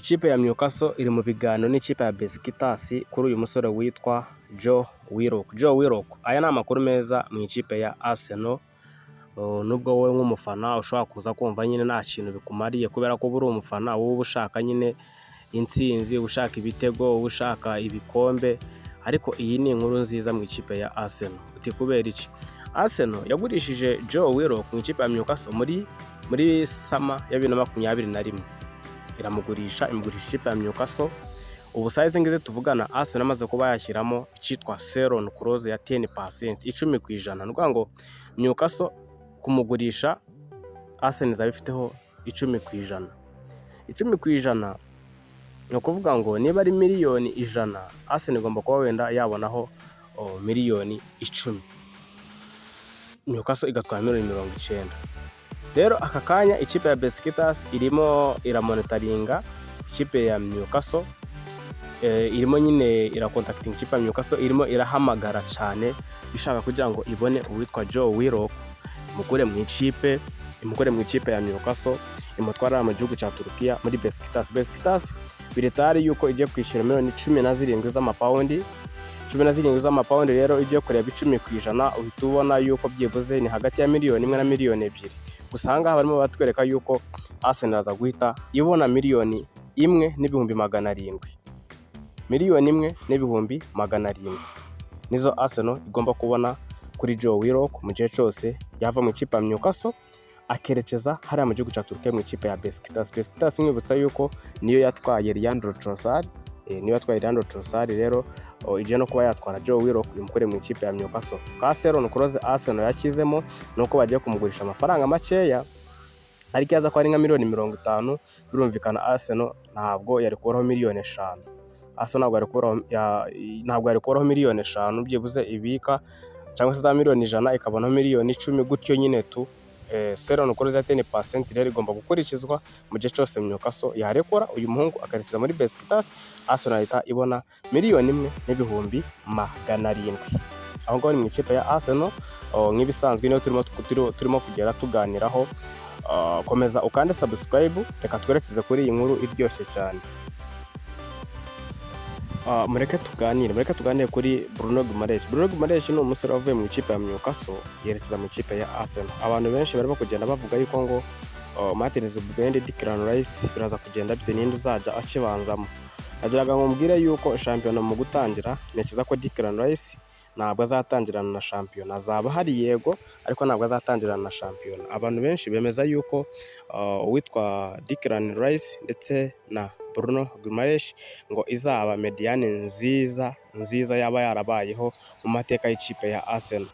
Ikipe ya Newcastle iri mu biganiro n'ikipe ya Besiktas kuri uyu musore witwa Joe Willock. Aya ni amakuru meza mu ikipe ya Arsenal. Nubwo wowe nk'umufana ushobora kuza kumva nyine nta kintu bikumariye kubera ko uri umufana wowe ushaka nyine intsinzi, ushaka ibitego, ushaka ibikombe, ariko iyi ni inkuru nziza mu ikipe ya Arsenal. Uti kubera iki? Arsenal yagurishije Joe Willock mu ikipe ya Newcastle muri sama ya 2021. Imugurisha ikipe ya Newcastle. Ubu size ngize tuvugana Arsenal amaze kuba yashyiramo icyitwa sell-on clause ya 10%, 10%. Nukuvuga ngo Newcastle kumugurisha Arsenal izabifiteho 10%. 10% ni ukuvuga ngo niba ari miliyoni 100, Arsenal igomba kuba wenda yabonaho miliyoni 10. Newcastle igatwara miliyoni 90. Rero aka kanya ikipe ya Besiktas irimo iramonitoringa ikipe ya Newcastle, irimo nyine irakontaktinga ikipe ya Newcastle, irimo irahamagara cyane ishaka kugira ngo ibone uwitwa Joe Willock imukure mu ikipe ya Newcastle, imutwara mu gihugu cya Turukiya muri Besiktas. Besiktas biritari yuko igiye kwishyura miliyoni 17 z'amapawundi. 17 z'amapawundi rero igiye kureba 10%, uhita ubona yuko byibuze ni hagati ya miliyoni 1 na miliyoni 2. Gusa aha barimo batwereka yuko Arsenal aza guhita ibona miliyoni 1 n'ibihumbi 700. Miliyoni 1 n'ibihumbi 700 nizo Arsenal igomba kubona kuri Joe Willock mu gihe cyose yava mu ikipe ya Newcastle akerekeza hariya mu gihugu cya Turukiya mu ikipe ya Besiktas. Besiktas mwibutsa yuko niyo yatwaye Leandro Trossard. Rero igiye no kuba yatwara Joe Willock imukure mu ikipe ya Newcastle. Ka sell-on clause Arsenal yashyizemo nuko bagiye kumugurisha amafaranga makeya, ariko yaza ko ari nka miliyoni 50. Birumvikana Arsenal ntabwo yari kuburaho miliyoni 5. Arsenal ntabwo yari kuburaho miliyoni 5 byibuze ibika, cyangwa se za miliyoni 100 ikabonaho miliyoni 10 gutyo nyine tu. Sell-on clause ya 10% rero igomba gukurikizwa mu gihe cyose Newcastle yarekura uyu muhungu akarekeza muri Besiktas. Arsenal ita ibona miliyoni 1 n'ibihumbi 700. Aho ngaho ni mu ikipe ya Arsenal. Nk'ibisanzwe niyo turimo kugera tuganiraho. Komeza ukande subscribe, reka twerekeze kuri iyi nkuru iryoshye cyane. Mureke tuganire kuri Bruno Guimaraes. Bruno Guimaraes ni umusore wavuye mu ikipe ya Newcastle yerekeza mu ikipe ya Arsenal. Abantu benshi barimo kugenda bavuga yuko ngo Martin Zubimendi, Declan Rice biraza kugenda bite n'indi uzajya akibanzamo. Nagiraga ngo mbwire yuko shampiyona mu gutangira ntekereza ko Declan Rice ntabwo azatangirana na shampiyona. Azaba hari yego, ariko ntabwo azatangirana na shampiyona. Abantu benshi bemeza yuko uwitwa Declan Rice ndetse na Bruno Guimaraes ngo izaba mediane nziza yaba yarabayeho mu mateka y'ikipe ya Arsenal.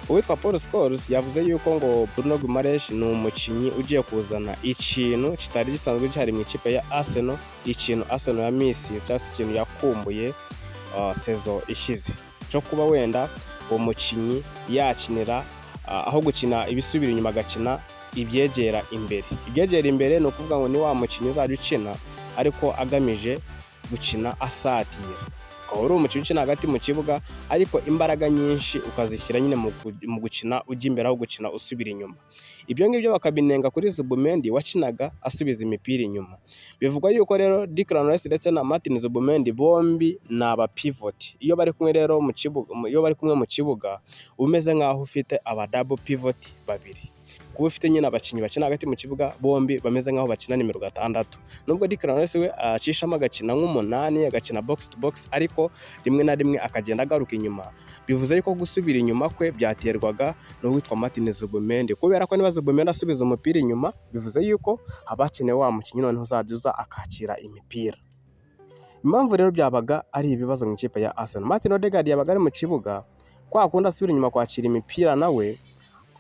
Uwitwa Paul Scholes yavuze yuko ngo Bruno Guimaraes ni umukinnyi ugiye kuzana ikintu kitari gisanzwe gihari mu ikipe ya Arsenal, ikintu Arsenal ya Messi cyangwa se ikintu yakumbuye saison ishize, cyo kuba wenda uwo mukinnyi yakinira aho gukina ibisubira inyuma agakina ibyegera imbere. Ni ukuvuga ngo ni wa mukinnyi uzajya ukina ariko agamije gukina asatira. Ukaba uri umukinnyi ukina hagati mu kibuga ariko imbaraga nyinshi ukazishyira nyine mu gukina ujya imbere aho gukina usubira inyuma. Ibyo ngibyo bakabinenga kuri Zubimendi wakinaga asubiza imipira inyuma. Bivugwa yuko rero Declan Rice ndetse na Martin Zubimendi bombi ni aba pivot. Iyo bari kumwe rero mu kibuga umeze nkaho ufite aba double pivot babiri. Kuba ufite nyine abakinnyi bakina hagati mu kibuga bombi bameze nkaho bakina nimero 6. Nubwo Declan Rice we acishamo agakina nk'umunani, agakina box to box, ariko rimwe na rimwe akagenda agaruka inyuma. Bivuze yuko gusubira inyuma kwe byaterwaga n'uwitwa Martin Zubimendi, kubera ko niba Zubimendi asubiza umupira inyuma bivuze yuko habakenewe wa mukinnyi noneho uzajya akakira imipira. Impamvu rero byabaga ari ibibazo mu ikipe ya Arsenal, Martin Odegaard yabaga ari mu kibuga kwa kundi asubira inyuma kwakira imipira nawe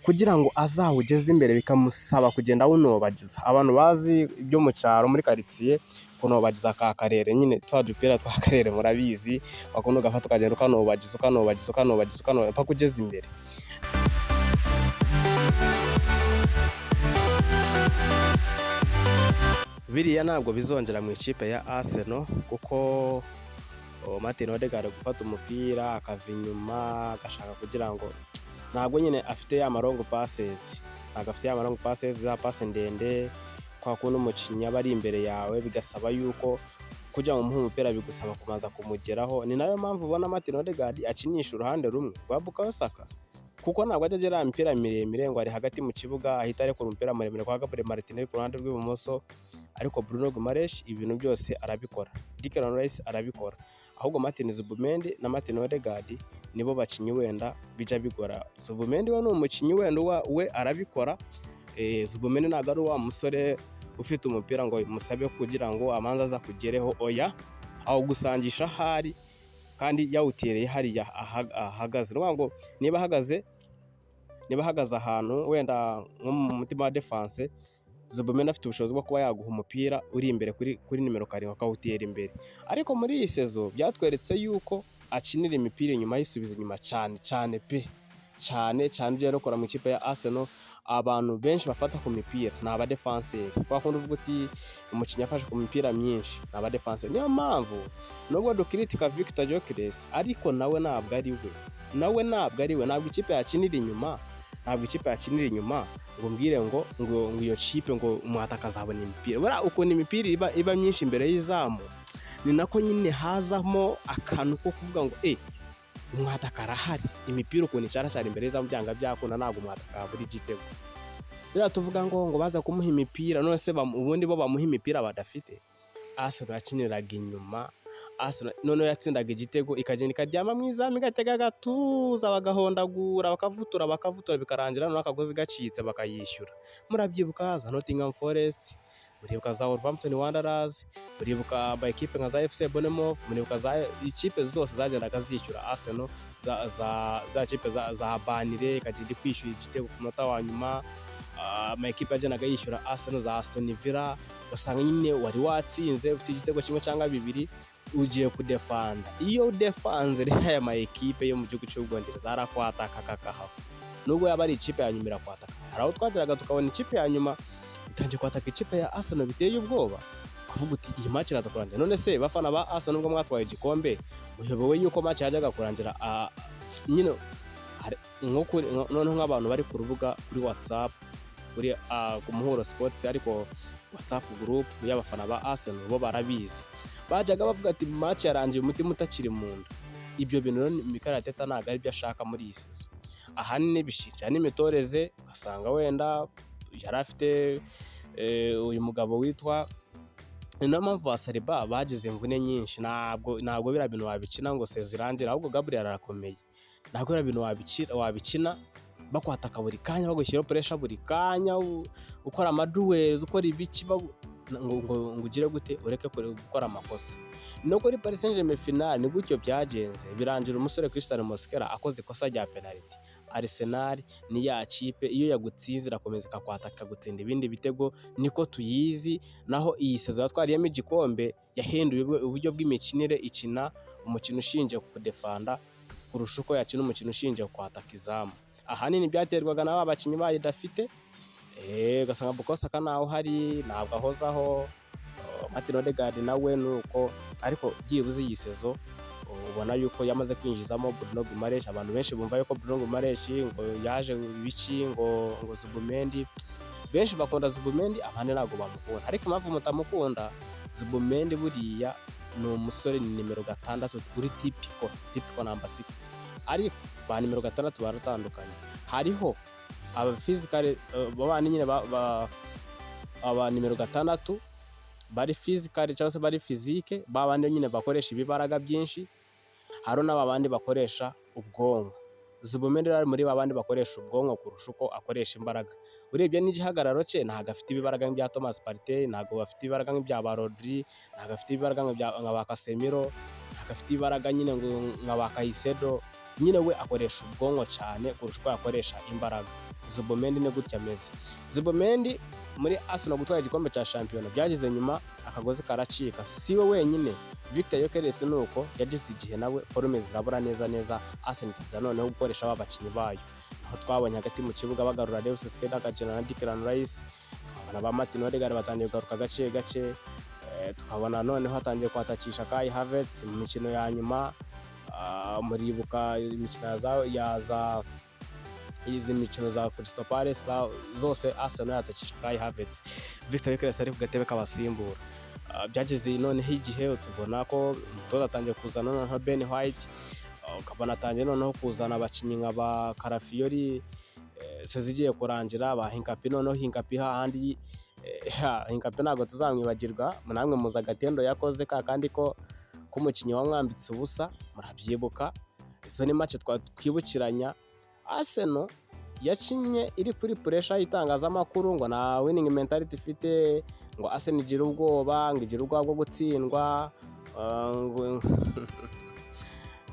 kugira ngo azawugeze imbere bikamusaba kugenda awunobagiza. Abantu bazi ibyo mu cyaro muri quartier kunobagiza ka karere nyine twa dupira twa karere murabizi, wakundi ugafata ukagenda ukanobagiza paka kugeza imbere. Biriya ntabwo bizongera mu ikipe ya Arsenal kuko Martin Odegaard gufata umupira akava inyuma agashaka kugira ngo ntabwo nyine afite ya long passes, za passe ndende kwa kundi umukinnyi aba ari imbere yawe bigasaba yuko kugira ngo umuhe umupira bigusaba kubanza kumugeraho. Ni nayo mpamvu ubona Martin Odegaard akinisha uruhande rumwe rwa Bukayo Saka, kuko ntabwo ajya agera imipira miremire ngo ari hagati mu kibuga ahita arekura umupira muremure kwa Gabriel Martinelli ku ruhande rw'ibumoso, ariko Bruno Guimaraes ibintu byose arabikora, Declan Rice arabikora, ahubwo Martin Zubimendi na Martin Odegaard nibo bakinnyi wenda bija bigora. Zubimendi we ni umukinnyi wenda we arabikora, Zubimendi ntabwo ari wa musore ufite umupira ngo musabe kugira ngo amanza aza kugereho, oya, aho gusangisha ahari kandi yawutereye hariya ahagaze. Ni ngo niba ahagaze ahantu wenda nko mu mutima wa defense, Zubimendi afite ubushobozi bwo kuba yaguha umupira uri imbere kuri nimero 7 akawutera imbere, ariko muri iyi sezo byatweretse yuko akinira imipira inyuma yisubiza inyuma cyane pe, cyane ujya rukora mu ikipe ya Arsenal. Abantu benshi bafata ku mipira ni abadefenseri, kwa kundi uvuga uti umukinnyi afashe ku mipira myinshi ni abadefenseri. Niyo mpamvu nubwo dukritika Victor Gyökeres, ariko nawe ntabwo ari we, ntabwo ikipe yakinira inyuma ngo mbwire ngo iyo kipe ngo umuhataka azabona imipira. Bura ukuntu imipira iba myinshi imbere y'izamu, ni nako nyine hazamo akantu ko kuvuga ngo umuhataka arahari, imipira ukuntu icyaracyari imbere y'izamu byanga byakunda ntabwo umuhataka yabura igitego. Rero tuvuga ngo baza kumuha imipira, none se ubundi bo bamuha imipira badafite. Arsenal yakiniraga inyuma, Arsenal none yatsindaga igitego ikagenda ikaryama mu izamu igatega agatuza bagahondagura bakavutura bikarangira none akagozi gacitse bakayishyura. Murabyibuka za Nottingham Forest, muribuka za Wolverhampton Wanderers, muribuka ba equipe nka za FC Bournemouth, muribuka za ikipe zose zagendaga zishyura Arsenal, za equipe za Burnley ikagenda kwishyura igitego ku munota wa nyuma. Ama equipe yagendaga yishyura Arsenal, za Aston Villa, basanga nyine wari watsinze ufite igitego kimwe cyangwa bibiri ugiye kudefanda. Iyo udefanze aya ma equipe yo mu gihugu cy'Ubwongereza arakwataka kakahaho, nubwo yaba ari ikipe ya nyuma irakwataka. Hari aho twageraga tukabona ikipe ya nyuma itangiye kwataka ikipe ya Arsenal biteye ubwoba, kuvuga uti iyi match iraza kurangira. None se bafana ba Arsenal nubwo mwatwaye igikombe, muyobowe yuko match yajyaga kurangira nyine none nk'abantu bari ku rubuga kuri WhatsApp kuri ku Muhuro Sports, ariko WhatsApp group y'abafana ba Arsenal bo barabizi, bajyaga bavuga ati match yarangiye umutima utakiri mu nda. Ibyo bintu rero Mikel Arteta ntabwo ari byo ashaka muri iyi season. Ahanini bishinja n'imitoreze, ugasanga wenda yari afite uyu mugabo witwa, niyo mpamvu wa Saliba bagize imvune nyinshi. Ntabwo biriya bintu wabikina ngo sezirangira, ahubwo Gabriel arakomeye. Ntabwo biriya bintu wabikina bakwataka buri kanya bagushyiraho pressure buri kanya, ukora amaduels, ukora ibiki ngo ugire gute ureke gukora amakosa. No kuri Paris Saint-Germain final ni gutyo byagenze, birangira umusore Christian Mosquera akoze ikosa rya penalty. Arsenal ni ya kipe iyo yagutsinze irakomeza kakwataka gutsinda ibindi bitego, niko tuyizi. Naho iyi sezo yatwariyemo igikombe yahinduye uburyo bw'imikinire, ikina umukino ushingiye ku kudefanda kurusha uko yakina umukino ushingiye kwataka izamu. Ahanini byaterwaga n'aba bakinnyi bayidafite, ugasanga Bukayo Saka naho hari ntabwo ahozaho, Martin Odegaard nawe nuko, ariko byibuze iyi sezo ubona yuko yamaze kwinjizamo Bruno Guimaraes. Abantu benshi bumva yuko Bruno Guimaraes ngo yaje ibiki ngo Zubimendi, benshi bakunda Zubimendi, abandi ntabwo bamukunda. Ariko impamvu mutamukunda, Zubimendi buriya ni umusore ni nimero 6 kuri typical number 6, ariko ba nimero 6 baratandukanye. Hariho aba physical babandi nyine aba nimero 6 bari physical cyangwa se bari physique, babandi nyine bakoresha ibibaraga byinshi. Haro n'abandi bakoresha ubwonko. Zubimendi ari muri babandi bakoresha ubwonko kurusha uko akoresha imbaraga. Urebye n'igihagararo cye ntabwo afite ibibaraga nk'ibya Thomas Partey, ntabwo afite ibibaraga nk'ibya ba Rodri, ntabwo afite ibibaraga nka ba Casemiro, ntabwo afite ibibaraga nyine nka ba Caicedo. Nyine we akoresha ubwonko cyane kurusha uko yakoresha imbaraga. Zubimendi ni gutya ameze. Zubimendi muri Arsenal gutwara igikombe cya shampiyona byagize nyuma akagozi karacika. Siwe wenyine, Victor Gyökeres nuko yagize igihe nawe forume zirabura neza Arsenal itaza noneho gukoresha abakinnyi bayo. Aho twabonye hagati mu kibuga bagarura Reus Skeda agakina na Declan Rice, tukabona ba Martin Odegaard batangiye kugaruka gace, tukabona noneho hatangiye kwatakisha Kai Havertz mu mikino ya nyuma. Muribuka imikino izi mikino za Crystal Palace zose Arsenal yatakisha Kai Havertz, Victor Gyokeres ari ku gatebe k'abasimbura. Byageze noneho igihe tubona ko umutoza atangiye kuzana noneho Ben White, ukabona atangiye noneho kuzana abakinnyi nka ba Calafiori, sezigiye kurangira ba Hincapi, noneho Hincapi hahandi Hincapi ntabwo tuzamwibagirwa, namwe muza agatendo yakoze kandi ko k'umukinnyi wamwambitse ubusa murabyibuka. Izo ni match twibukiranya. Arsenal yakinye iri kuri pressure y'itangazamakuru ngo na winning mentality ifite, ngo Arsenal igira ubwoba, ngo igira ubwoba bwo gutsindwa,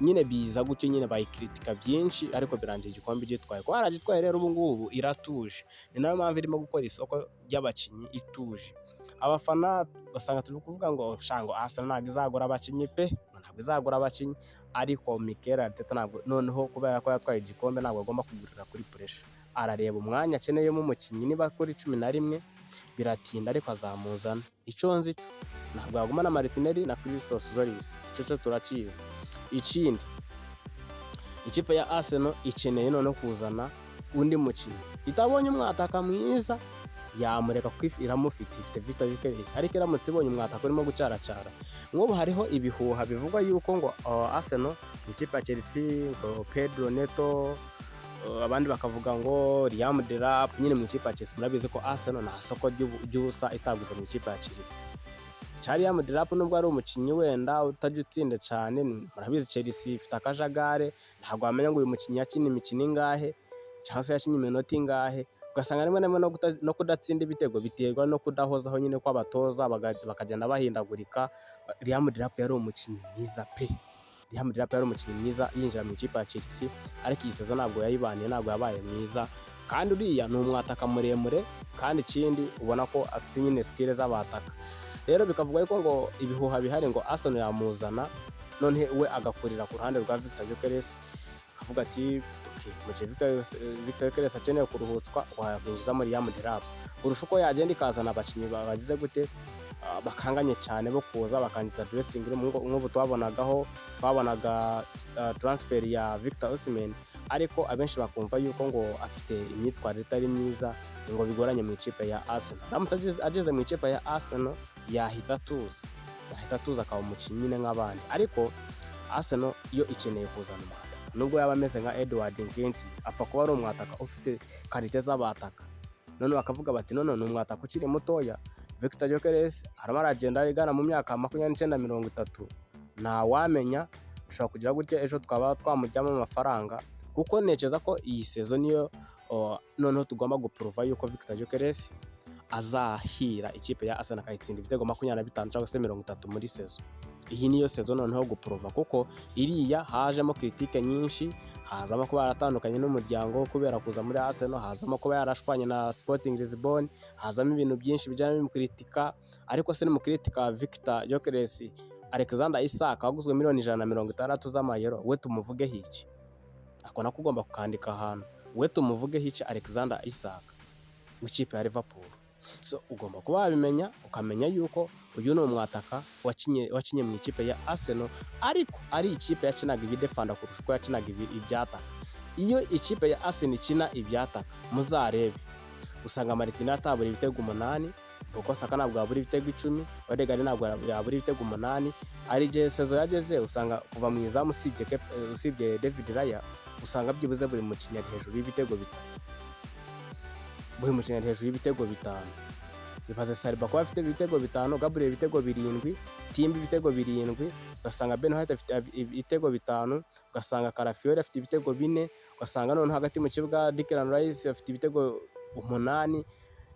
nyine biza gutyo nyine bayikritika byinshi, ariko birangiye igikombe gitwaye. Ko haragitwaye rero ubu ngubu iratuje, ni nayo mpamvu irimo gukora isoko ry'abakinnyi ituje. Abafana basanga turi kuvuga ngo shango Arsenal ntabwo izagura abakinnyi pe, ntabwo izagura abakinnyi, ariko Mikel Arteta ntabwo, noneho kubera ko yatwaye igikombe ntabwo agomba kugurira kuri pressure. Arareba umwanya akeneyemo umukinnyi, niba kuri 11 biratinda ariko azamuzana. Icyo nzi cyo ntabwo yagumana Martinelli na Christos Zolis, icyo cyo turakizi. Ikindi, ikipe ya Arsenal ikeneye noneho kuzana undi mukinnyi. Itabonye umwataka mwiza yamureka iramufite, ifite Victor Gyokeres, ariko iramutse ibonye umwataka urimo gucaracara. Nk'ubu hariho ibihuha bivugwa yuko ngo Arsenal ikipe ya Chelsea, ngo Pedro Neto, abandi bakavuga ngo Liam Delap, nyine mu ikipe ya Chelsea. Murabizi ko Arsenal nta soko ry'ubusa itaguze mu ikipe ya Chelsea. Liam Delap nubwo ari umukinnyi wenda utajya utsinda cyane, murabizi Chelsea ifite akajagare, ntabwo wamenya ngo uyu mukinnyi yakina imikino ingahe cyangwa se yakinye iminota ingahe. Ugasanga rimwe no kudatsinda ibitego biterwa no kudahozaho nyine kw'abatoza, bakagenda bahindagurika. Liam Delap yari umukinnyi mwiza pe, Liam Delap yari umukinnyi mwiza yinjira mu ikipe ya Chelsea, ariko iyi sezo ntabwo yayibaniye, ntabwo yabaye mwiza. Kandi uriya ni umwataka muremure, kandi ikindi ubona ko afite nyine style z'abataka. Rero bikavuga yuko ngo ibihuha bihari ngo Arsenal yamuzana, none we agakurira ku ruhande rwa Victor Gyokeres, akavuga ati mu gihe Victor Gyokeres akeneye kuruhutswa, wakwinjizamo Liam Delap kurusha uko yagenda ikazana abakinnyi bagize gute, bakanganye cyane bo kuza bakangiza dressing room. Nk'ubu twabonaga transfer ya Victor Osimhen, ariko abenshi bakumva yuko ngo afite imyitwarire itari myiza, ngo bigoranye mu ikipe ya Arsenal. Aramutse ageze mu ikipe ya Arsenal yahita atuza akaba umukinnyi nyine nk'abandi. Ariko Arsenal yo ikeneye kuzana umwataka, nubwo yaba ameze nka Edward Nketiah, apfa kuba ari umwataka ufite karite z'abataka. None bakavuga bati none ni umwataka ukiri mutoya. Victor Gyokeres arimo aragenda igana mu myaka 29-30, nta wamenya, ushobora kugira gutya ejo twaba twamujyamo amafaranga, kuko ntekereza ko iyi sezo niyo noneho tugomba guprova yuko Victor Gyokeres azahira ikipe ya Arsenal akayitsinda ibitego 25 cyangwa se 30 muri sezo. Iyi niyo sezo noneho guprova, kuko iriya hajemo critique nyinshi, hazamo kuba yaratandukanye n'umuryango kubera kuza muri Arsenal, hazamo kuba yarashwanye na Sporting Lisbon, hazamo ibintu byinshi bijyanye n'umukritika. Ariko se n'umukritika Victor Gyokeres, Alexander Isak waguzwe $160 z'amayero, we tumuvugeho iki? Ako nako ugomba kukandika ahantu, we tumuvugeho iki Alexander Isak w'ikipe ya Liverpool. So ugomba kuba wabimenya, ukamenya yuko uyu ni umwataka wakinye mu ikipe ya Arsenal, ariko ari ikipe yakinaga ibidefanda kurusha uko yakinaga ibyataka. Iyo ikipe ya Arsenal ikina ibyataka, muzarebe usanga Martinelli atabura ibitego 8, kuko Saka ntabwo yabura ibitego 10, Odegaard ntabwo yabura ibitego 8. Ari igihe sezo yageze usanga kuva mu izamu usibye David Raya, usanga byibuze buri mukinnyi ari hejuru y'ibitego 5. Buri mukinnyi ari hejuru y'ibitego 5. Bibaze Saliba kuba afite ibitego 5, Gabriel ibitego 7, Timber ibitego 7, ugasanga Ben White afite ibitego 5, ugasanga Calafiori afite ibitego 4, ugasanga none hagati mu kibuga Declan Rice afite ibitego 8.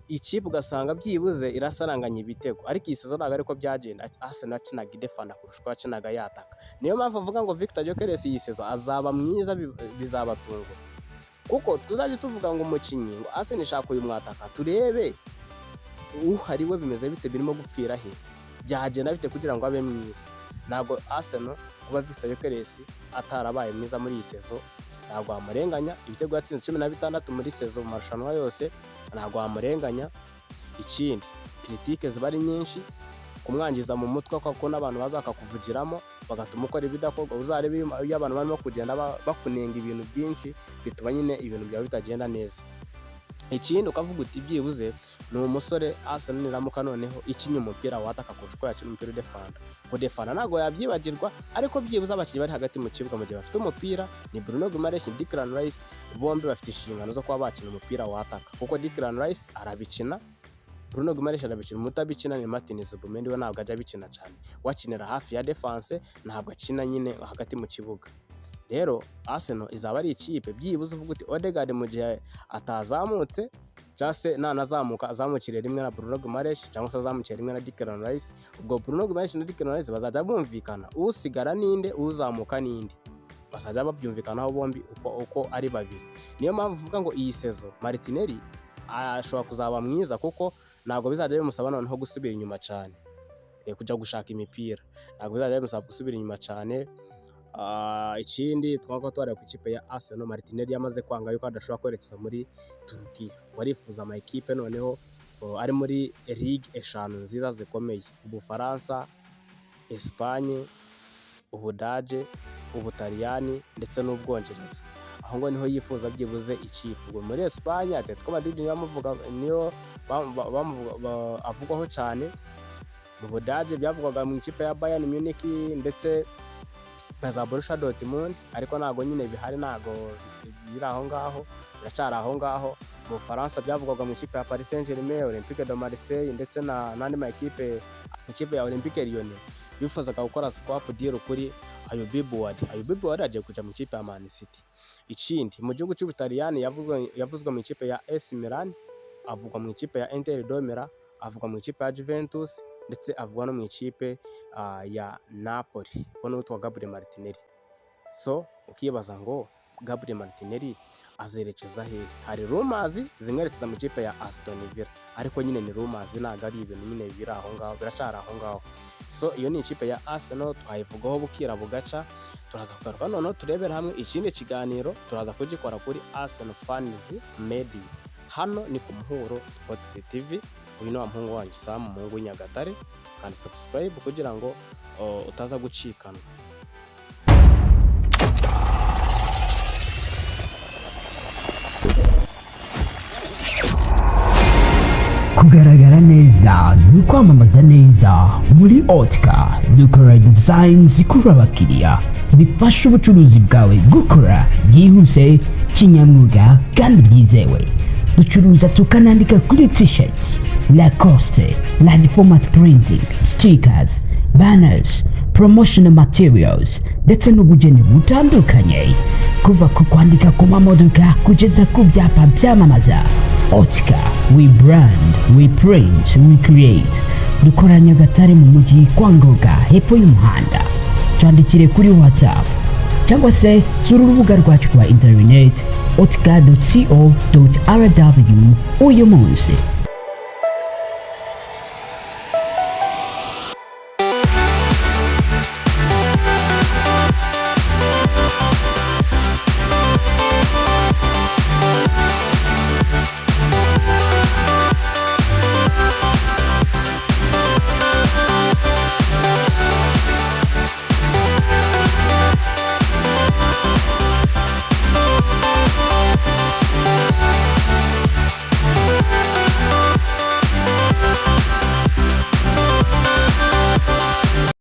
Ikipe ugasanga byibuze irasaranganya ibitego. Ariko iyi sezo ntabwo ariko byagenda, Arsenal akinaga idefanda kurusha uko yakinaga yataka. Niyo mpamvu avuga ngo Victor Gyokeres iyi sezo azaba mwiza, bizabatunga, kuko tuzajya tuvuga ngo umukinnyi ngo Arsenal ishaka uyu mwataka, turebe uhari we bimeze bite, birimo gupfira he, byagenda bite kugira ngo abe mwiza. Ntabwo Arsenal kuba Victor Gyokeres atarabaye mwiza muri iyi sezo ntabwo wamurenganya. Ibitego yatsinze 16 muri sezo mu marushanwa yose, ntabwo wamurenganya. Ikindi, critique ziba ari nyinshi, kumwangiza mu mutwe kuko n'abantu bazakakuvugiramo, bagatuma ukora ibidakorwa. Uzarebe iyo abantu barimo kugenda bakunenga ibintu byinshi bituma nyine ibintu byawe bitagenda neza. Ikindi ukavuga uti byibuze ni umusore Arsenal niramuka noneho ikinye umupira wataka kurusha uko yakina umupira udefanda. Kudefanda ntago yabyibagirwa, ariko byibuze abakinnyi bari hagati mu kibuga mu gihe bafite umupira ni Bruno Guimaraes, Declan Rice, bombi bafite inshingano zo kuba bakina umupira wataka, kuko Declan Rice arabikina, Bruno Guimaraes arabikina. Umutabikina ni Martin Zubimendi, we ntabwo ajya abikina cyane, wakinira hafi ya defense, ntabwo akina nyine hagati mu kibuga. Rero Arsenal izaba ari ikipe byibuze uvuga uti Odegaard mu gihe atazamutse cyangwa se nanazamuka azamukire rimwe na Bruno Guimaraes cyangwa se azamukire rimwe na Declan Rice, ubwo Bruno Guimaraes na Declan Rice bazajya bumvikana usigara ninde uzamuka ninde, bazajya babyumvikanaho bombi uko ari babiri. Niyo mpamvu uvuga ngo iyi sezo Martinelli ashobora kuzaba mwiza, kuko ntabwo bizajya bimusaba noneho gusubira inyuma cyane kujya gushaka imipira, ntabwo bizajya bimusaba gusubira inyuma cyane. Ikindi twako twari ku ikipe ya Arsenal, Martinelli yamaze kwanga yuko adashobora kwerekeza muri Turukiya, warifuza ama equipe noneho ari muri ligue eshanu nziza zikomeye: Ubufaransa, Espagne, Ubudage, Ubutaliyani ndetse n'Ubwongereza. Aho ngo niho yifuza byibuze ikipe. Ubwo muri Espagne Atletico Madrid niyo avugwaho cyane. Mu Budage byavugwaga mu ikipe ya Bayern Munich ndetse na za Borussia Dortmund, ariko ntago nyine bihari, ntago biri aho ngaho, biracyari aho ngaho. Mu Bufaransa byavugwaga mu ikipe ya Paris Saint-Germain, Olympique de Marseille ndetse n'andi ma equipe. Ikipe ya Olympique Lyon bifuzaga gukora swap deal kuri Ayubi Buwadi agiye kuja mu ikipe ya Man City. Ikindi mu gihugu cy'Ubutaliyani yavuzwe mu ikipe ya AC Milan, avugwa mu ikipe ya Inter de Milan, avugwa mu ikipe ya Juventus ndetse avugwa no mu ikipe ya Napoli, ubwo witwa Gabriel Martinelli. So ukibaza ngo Gabriel Martinelli azerekeza he? Hari rumors zimwerekeza mu ikipe ya Aston Villa, ariko nyine ni rumors, ntago ari ibintu nyine biri aho ngaho, biracyari aho ngaho. So iyo ni ikipe ya Arsenal, twayivugaho bukira bugaca. Turaza kugaruka noneho turebera hamwe ikindi kiganiro, turaza kugikora kuri Arsenal Fans Media. Hano ni ku Muhuro Sports TV. Uyu ni wa muhungu wanyu Sam, umuhungu w'Inyagatare, kandi subscribe kugira ngo utaza gucikana. Kugaragara neza ni kwamamaza neza. Muri Otka dukora design zikurura abakiriya, bifasha ubucuruzi bwawe gukora byihuse, kinyamwuga kandi byizewe. Ducuruza tukanandika kuri t-shirts, Lacoste, large format printing, stickers, banners, promotional materials ndetse n'ubugeni butandukanye, kuva ku kwandika ku mamodoka kugeza ku byapa byamamaza. Otka, we brand, we print, we create. Dukora Nyagatare mu mujyi kwa Ngoga hepfo y'umuhanda. Twandikire kuri WhatsApp cyangwa se sura urubuga rwacu rwa internet otka.co.rw uyu munsi.